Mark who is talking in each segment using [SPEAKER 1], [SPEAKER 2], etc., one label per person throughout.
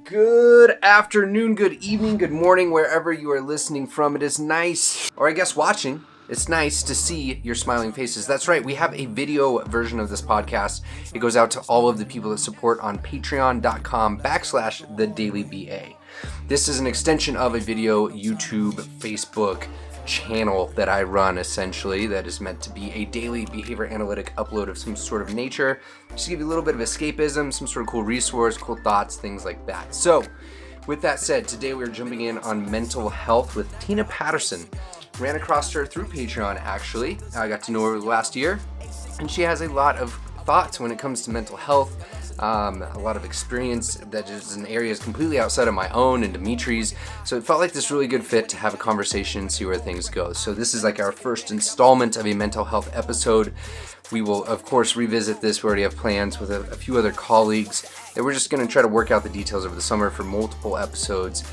[SPEAKER 1] Good afternoon, good evening, good morning, wherever you are listening from. It is nice, or I guess watching, it's nice to see your smiling faces. That's right, we have a video version of this podcast. It goes out to all of the people that support on patreon.com/thedailyba. This is an extension of a video YouTube, Facebook channel that I run, essentially, that is meant to be a daily behavior analytic upload of some sort of nature, just to give you a little bit of escapism, some sort of cool resource, cool thoughts, things like that. So with that said, today we're jumping in on mental health with Tina Patterson. Ran across her through Patreon, actually. I got to know her last year, and she has a lot of thoughts when it comes to mental health. A lot of experience that is in areas completely outside of my own and Dimitri's. So it felt like this really good fit to have a conversation and see where things go. So this is like our first installment of a mental health episode. We will, of course, revisit this. We already have plans with a few other colleagues that we're just going to try to work out the details over the summer for multiple episodes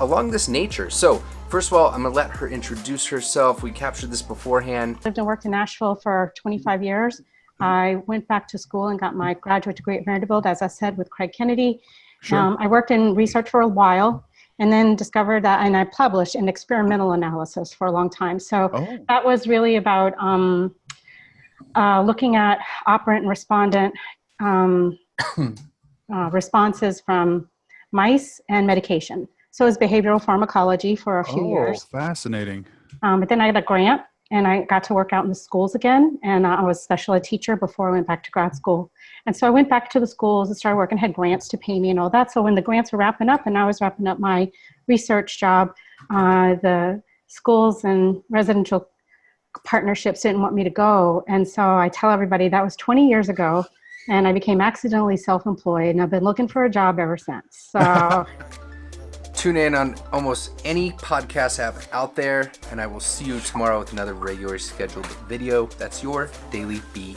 [SPEAKER 1] along this nature. So first of all, I'm going to let her introduce herself. We captured this beforehand.
[SPEAKER 2] Lived and worked in Nashville for 25 years. I went back to school and got my graduate degree at Vanderbilt, as I said, with Craig Kennedy.
[SPEAKER 1] Sure.
[SPEAKER 2] I worked in research for a while and then discovered that, and I published in experimental analysis for a long time. So that was really about looking at operant and respondent responses from mice and medication. So it was behavioral pharmacology for a few years.
[SPEAKER 3] Fascinating.
[SPEAKER 2] But then I got a grant. And I got to work out in the schools again. And I was a special ed teacher before I went back to grad school. And so I went back to the schools and started working, had grants to pay me and all that. So when the grants were wrapping up and I was wrapping up my research job, the schools and residential partnerships didn't want me to go. And so I tell everybody that was 20 years ago. And I became accidentally self-employed. And I've been looking for a job ever since. So...
[SPEAKER 1] Tune in on almost any podcast app out there, and I will see you tomorrow with another regular scheduled video. That's your Daily B.